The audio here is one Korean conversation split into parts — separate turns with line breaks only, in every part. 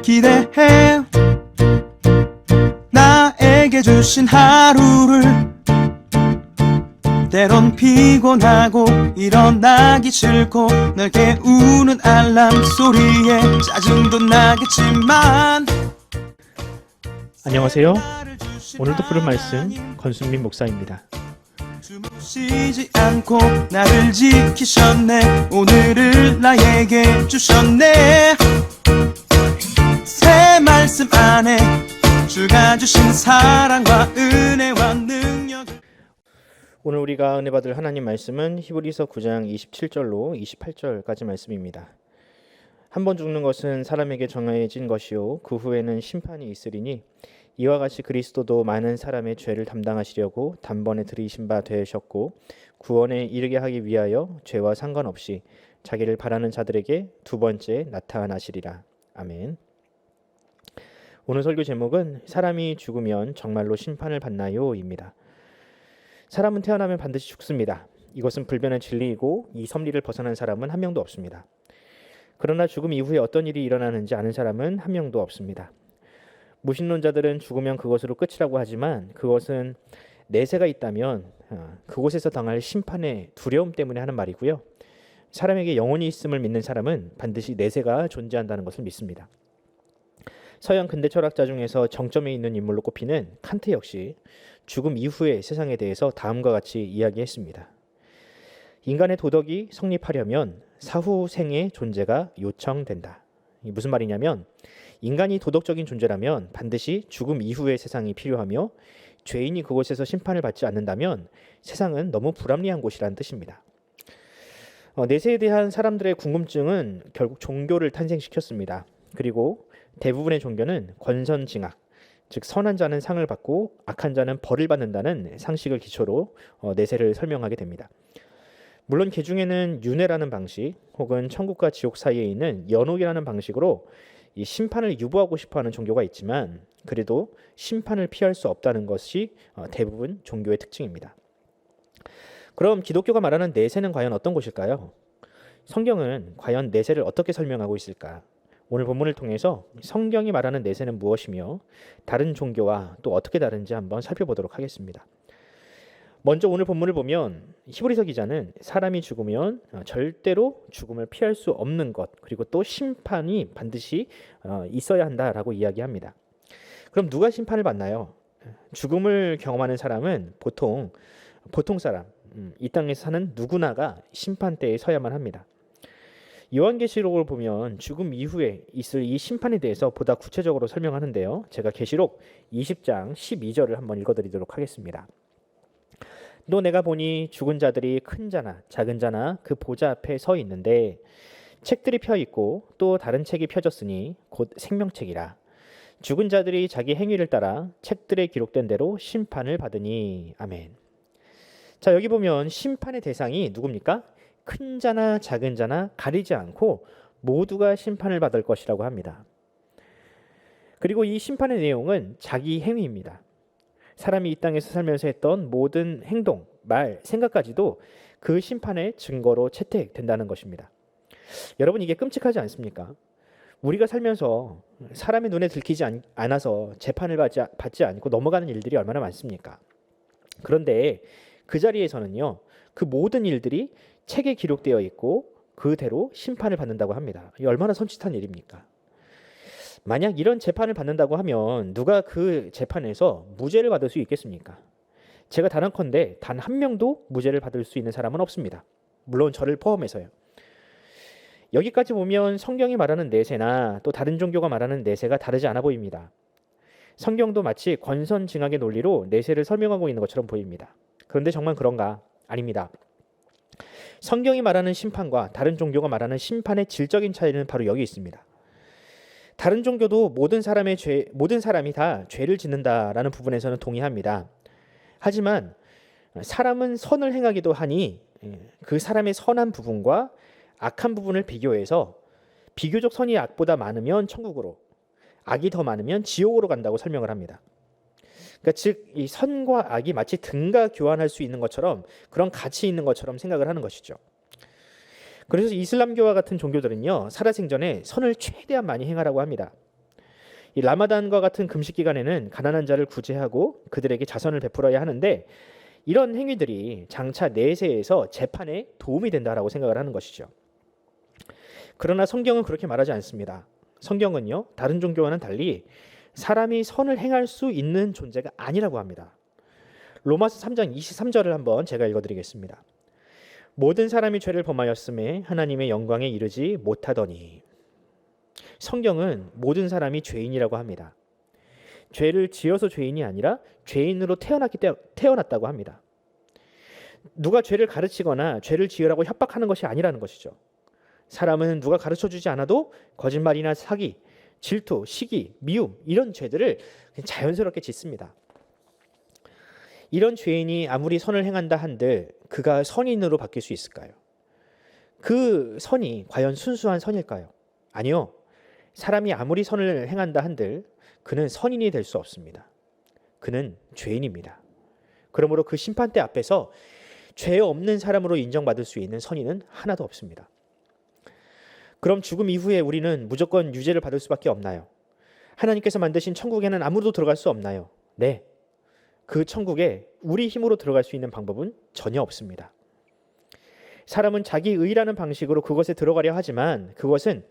기대해 나에게 주신 하루를 때론 피곤하고 일어나기 싫고 널 깨우는 알람 소리에 짜증도 나겠지만
안녕하세요. 오늘도 부른 말씀 권순민 목사입니다.
쉬지 않고 나를 지키셨네. 오늘을 나에게 주셨네. 새 말씀 안에 주가 주신 사랑과 은혜와 능력.
오늘 우리가 은혜 받을 하나님 말씀은 히브리서 9장 27절로 28절까지 말씀입니다. 한 번 죽는 것은 사람에게 정해진 것이요 그 후에는 심판이 있으리니 이와 같이 그리스도도 많은 사람의 죄를 담당하시려고 단번에 들이신 바 되셨고 구원에 이르게 하기 위하여 죄와 상관없이 자기를 바라는 자들에게 두 번째 나타나시리라. 아멘. 오늘 설교 제목은 사람이 죽으면 정말로 심판을 받나요? 입니다. 사람은 태어나면 반드시 죽습니다. 이것은 불변의 진리이고 이 섭리를 벗어난 사람은 한 명도 없습니다. 그러나 죽음 이후에 어떤 일이 일어나는지 아는 사람은 한 명도 없습니다. 무신론자들은 죽으면 그것으로 끝이라고 하지만 그것은 내세가 있다면 그곳에서 당할 심판의 두려움 때문에 하는 말이고요. 사람에게 영혼이 있음을 믿는 사람은 반드시 내세가 존재한다는 것을 믿습니다. 서양 근대 철학자 중에서 정점에 있는 인물로 꼽히는 칸트 역시 죽음 이후의 세상에 대해서 다음과 같이 이야기했습니다. 인간의 도덕이 성립하려면 사후 생의 존재가 요청된다. 이게 무슨 말이냐면 인간이 도덕적인 존재라면 반드시 죽음 이후의 세상이 필요하며 죄인이 그곳에서 심판을 받지 않는다면 세상은 너무 불합리한 곳이라는 뜻입니다. 내세에 대한 사람들의 궁금증은 결국 종교를 탄생시켰습니다. 그리고 대부분의 종교는 권선징악, 즉 선한 자는 상을 받고 악한 자는 벌을 받는다는 상식을 기초로 내세를 설명하게 됩니다. 물론 그 중에는 윤회라는 방식 혹은 천국과 지옥 사이에 있는 연옥이라는 방식으로 이 심판을 유보하고 싶어하는 종교가 있지만 그래도 심판을 피할 수 없다는 것이 대부분 종교의 특징입니다. 그럼 기독교가 말하는 내세는 과연 어떤 것일까요? 성경은 과연 내세를 어떻게 설명하고 있을까? 오늘 본문을 통해서 성경이 말하는 내세는 무엇이며 다른 종교와 또 어떻게 다른지 한번 살펴보도록 하겠습니다. 먼저 오늘 본문을 보면 히브리서 기자는 사람이 죽으면 절대로 죽음을 피할 수 없는 것 그리고 또 심판이 반드시 있어야 한다라고 이야기합니다. 그럼 누가 심판을 받나요? 죽음을 경험하는 사람은 보통 사람, 이 땅에서 사는 누구나가 심판대에 서야만 합니다. 요한계시록을 보면 죽음 이후에 있을 이 심판에 대해서 보다 구체적으로 설명하는데요. 제가 계시록 20장 12절을 한번 읽어드리도록 하겠습니다. 또 내가 보니 죽은 자들이 큰 자나 작은 자나 그 보좌 앞에 서 있는데 책들이 펴 있고 또 다른 책이 펴졌으니 곧 생명책이라. 죽은 자들이 자기 행위를 따라 책들에 기록된 대로 심판을 받으니. 아멘. 자, 여기 보면 심판의 대상이 누굽니까? 큰 자나 작은 자나 가리지 않고 모두가 심판을 받을 것이라고 합니다. 그리고 이 심판의 내용은 자기 행위입니다. 사람이 이 땅에서 살면서 했던 모든 행동, 말, 생각까지도 그 심판의 증거로 채택된다는 것입니다. 여러분, 이게 끔찍하지 않습니까? 우리가 살면서 사람의 눈에 들키지 않아서 재판을 받지 않고 넘어가는 일들이 얼마나 많습니까? 그런데 그 자리에서는요, 그 모든 일들이 책에 기록되어 있고 그대로 심판을 받는다고 합니다. 이 얼마나 섬찟한 일입니까? 만약 이런 재판을 받는다고 하면 누가 그 재판에서 무죄를 받을 수 있겠습니까? 제가 단언컨대 단 한 명도 무죄를 받을 수 있는 사람은 없습니다. 물론 저를 포함해서요. 여기까지 보면 성경이 말하는 내세나 또 다른 종교가 말하는 내세가 다르지 않아 보입니다. 성경도 마치 권선징악의 논리로 내세를 설명하고 있는 것처럼 보입니다. 그런데 정말 그런가? 아닙니다. 성경이 말하는 심판과 다른 종교가 말하는 심판의 질적인 차이는 바로 여기 있습니다. 다른 종교도 모든 사람이 다 죄를 짓는다라는 부분에서는 동의합니다. 하지만 사람은 선을 행하기도 하니 그 사람의 선한 부분과 악한 부분을 비교해서 비교적 선이 악보다 많으면 천국으로, 악이 더 많으면 지옥으로 간다고 설명을 합니다. 그러니까 즉 이 선과 악이 마치 등가 교환할 수 있는 것처럼 그런 가치 있는 것처럼 생각을 하는 것이죠. 그래서 이슬람교와 같은 종교들은요 살아생전에 선을 최대한 많이 행하라고 합니다. 이 라마단과 같은 금식 기간에는 가난한 자를 구제하고 그들에게 자선을 베풀어야 하는데 이런 행위들이 장차 내세에서 재판에 도움이 된다라고 생각을 하는 것이죠. 그러나 성경은 그렇게 말하지 않습니다. 성경은요, 다른 종교와는 달리 사람이 선을 행할 수 있는 존재가 아니라고 합니다. 로마서 3장 23절을 한번 제가 읽어드리겠습니다. 모든 사람이 죄를 범하였음에 하나님의 영광에 이르지 못하더니. 성경은 모든 사람이 죄인이라고 합니다. 죄를 지어서 죄인이 아니라 죄인으로 태어났다고 합니다. 누가 죄를 가르치거나 죄를 지으라고 협박하는 것이 아니라는 것이죠. 사람은 누가 가르쳐주지 않아도 거짓말이나 사기, 질투, 시기, 미움 이런 죄들을 자연스럽게 짓습니다. 이런 죄인이 아무리 선을 행한다 한들 그가 선인으로 바뀔 수 있을까요? 그 선이 과연 순수한 선일까요? 아니요. 사람이 아무리 선을 행한다 한들 그는 선인이 될 수 없습니다. 그는 죄인입니다. 그러므로 그 심판대 앞에서 죄 없는 사람으로 인정받을 수 있는 선인은 하나도 없습니다. 그럼 죽음 이후에 우리는 무조건 유죄를 받을 수밖에 없나요? 하나님께서 만드신 천국에는 아무도 들어갈 수 없나요? 네. 그 천국에 우리 힘으로 들어갈 수 있는 방법은 전혀 없습니다. 사람은 자기 의라는 방식으로 그것에 들어가려 하지만 그것은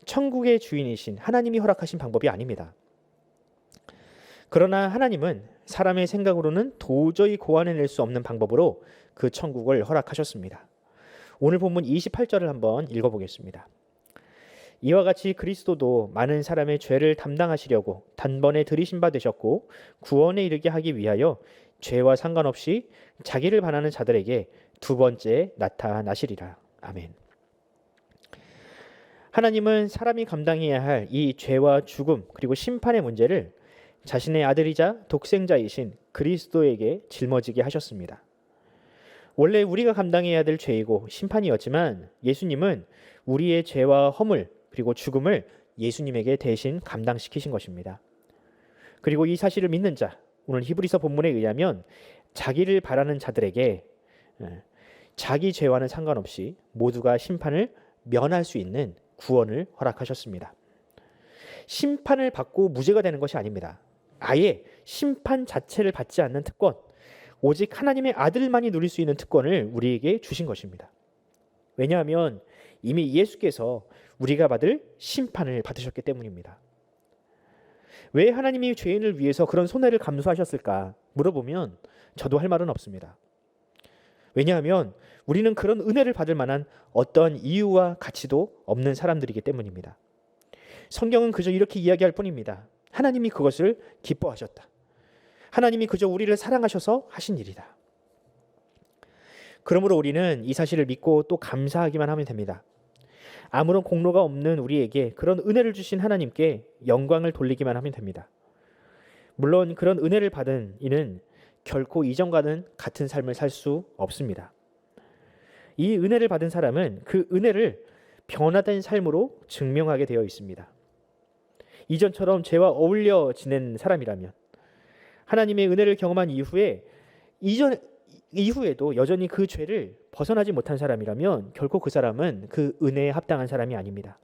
천국의 주인이신 하나님이 허락하신 방법이 아닙니다. 그러나 하나님은 사람의 생각으로는 도저히 고안해낼 수 없는 방법으로 그 천국을 허락하셨습니다. 오늘 본문 28절을 한번 읽어보겠습니다. 이와 같이 그리스도도 많은 사람의 죄를 담당하시려고 단번에 들이신 바 되셨고 구원에 이르게 하기 위하여 죄와 상관없이 자기를 반하는 자들에게 두 번째 나타나시리라. 아멘. 하나님은 사람이 감당해야 할 이 죄와 죽음 그리고 심판의 문제를 자신의 아들이자 독생자이신 그리스도에게 짊어지게 하셨습니다. 원래 우리가 감당해야 될 죄이고 심판이었지만 예수님은 우리의 죄와 허물 그리고 죽음을 예수님에게 대신 감당시키신 것입니다. 그리고 이 사실을 믿는 자, 오늘 히브리서 본문에 의하면 자기를 바라는 자들에게 자기 죄와는 상관없이 모두가 심판을 면할 수 있는 구원을 허락하셨습니다. 심판을 받고 무죄가 되는 것이 아닙니다. 아예 심판 자체를 받지 않는 특권, 오직 하나님의 아들만이 누릴 수 있는 특권을 우리에게 주신 것입니다. 왜냐하면 이미 예수께서 우리가 받을 심판을 받으셨기 때문입니다. 왜 하나님이 죄인을 위해서 그런 손해를 감수하셨을까 물어보면 저도 할 말은 없습니다. 왜냐하면 우리는 그런 은혜를 받을 만한 어떤 이유와 가치도 없는 사람들이기 때문입니다. 성경은 그저 이렇게 이야기할 뿐입니다. 하나님이 그것을 기뻐하셨다. 하나님이 그저 우리를 사랑하셔서 하신 일이다. 그러므로 우리는 이 사실을 믿고 또 감사하기만 하면 됩니다. 아무런 공로가 없는 우리에게 그런 은혜를 주신 하나님께 영광을 돌리기만 하면 됩니다. 물론 그런 은혜를 받은 이는 결코 이전과는 같은 삶을 살 수 없습니다. 이 은혜를 받은 사람은 그 은혜를 변화된 삶으로 증명하게 되어 있습니다. 이전처럼 죄와 어울려 지낸 사람이라면 하나님의 은혜를 경험한 이후에도 여전히 그 죄를 벗어나지 못한 사람이라면 결코 그 사람은 그 은혜에 합당한 사람이 아닙니다.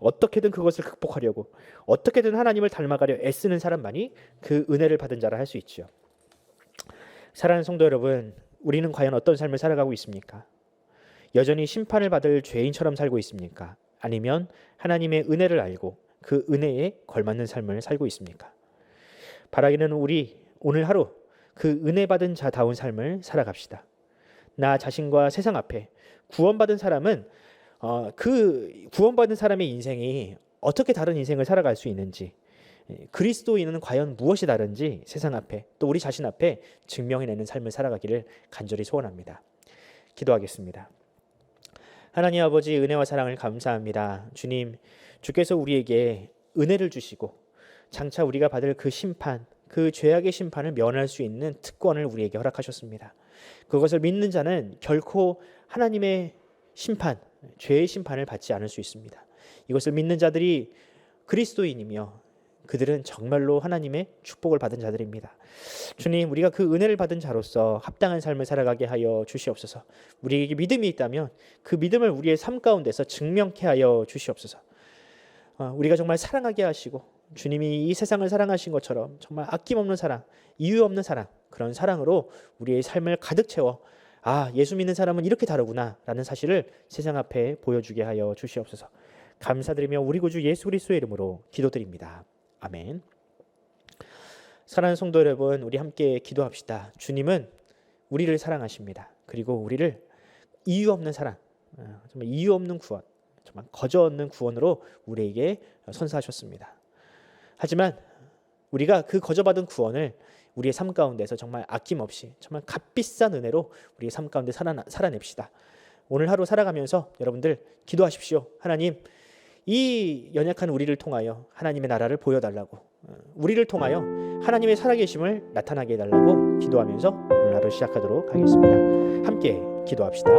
어떻게든 그것을 극복하려고 어떻게든 하나님을 닮아가려 애쓰는 사람만이 그 은혜를 받은 자라 할 수 있죠. 사랑하는 성도 여러분, 우리는 과연 어떤 삶을 살아가고 있습니까? 여전히 심판을 받을 죄인처럼 살고 있습니까? 아니면 하나님의 은혜를 알고 그 은혜에 걸맞는 삶을 살고 있습니까? 바라기는 우리 오늘 하루 그 은혜 받은 자다운 삶을 살아갑시다. 나 자신과 세상 앞에 구원받은 사람은 그 구원받은 사람의 인생이 어떻게 다른 인생을 살아갈 수 있는지, 그리스도인은 과연 무엇이 다른지 세상 앞에 또 우리 자신 앞에 증명해내는 삶을 살아가기를 간절히 소원합니다. 기도하겠습니다. 하나님 아버지, 은혜와 사랑을 감사합니다. 주님, 주께서 우리에게 은혜를 주시고 장차 우리가 받을 그 심판, 그 죄악의 심판을 면할 수 있는 특권을 우리에게 허락하셨습니다. 그것을 믿는 자는 결코 하나님의 심판, 죄의 심판을 받지 않을 수 있습니다. 이것을 믿는 자들이 그리스도인이며 그들은 정말로 하나님의 축복을 받은 자들입니다. 주님, 우리가 그 은혜를 받은 자로서 합당한 삶을 살아가게 하여 주시옵소서. 우리에게 믿음이 있다면 그 믿음을 우리의 삶 가운데서 증명케 하여 주시옵소서. 우리가 정말 사랑하게 하시고 주님이 이 세상을 사랑하신 것처럼 정말 아낌없는 사랑, 이유 없는 사랑, 그런 사랑으로 우리의 삶을 가득 채워 예수 믿는 사람은 이렇게 다르구나 라는 사실을 세상 앞에 보여주게 하여 주시옵소서. 감사드리며 우리 구주 예수 그리스도의 이름으로 기도드립니다. 아멘. 사랑하는 성도 여러분, 우리 함께 기도합시다. 주님은 우리를 사랑하십니다. 그리고 우리를 이유 없는 사랑, 정말 이유 없는 구원, 정말 거저 얻는 구원으로 우리에게 선사하셨습니다. 하지만 우리가 그 거저받은 구원을 우리의 삶 가운데서 정말 아낌없이 정말 값비싼 은혜로 우리의 삶 가운데 살아냅시다. 오늘 하루 살아가면서 여러분들 기도하십시오. 하나님, 이 연약한 우리를 통하여 하나님의 나라를 보여달라고, 우리를 통하여 하나님의 살아계심을 나타나게 해달라고 기도하면서 오늘 하루 시작하도록 하겠습니다. 함께 기도합시다.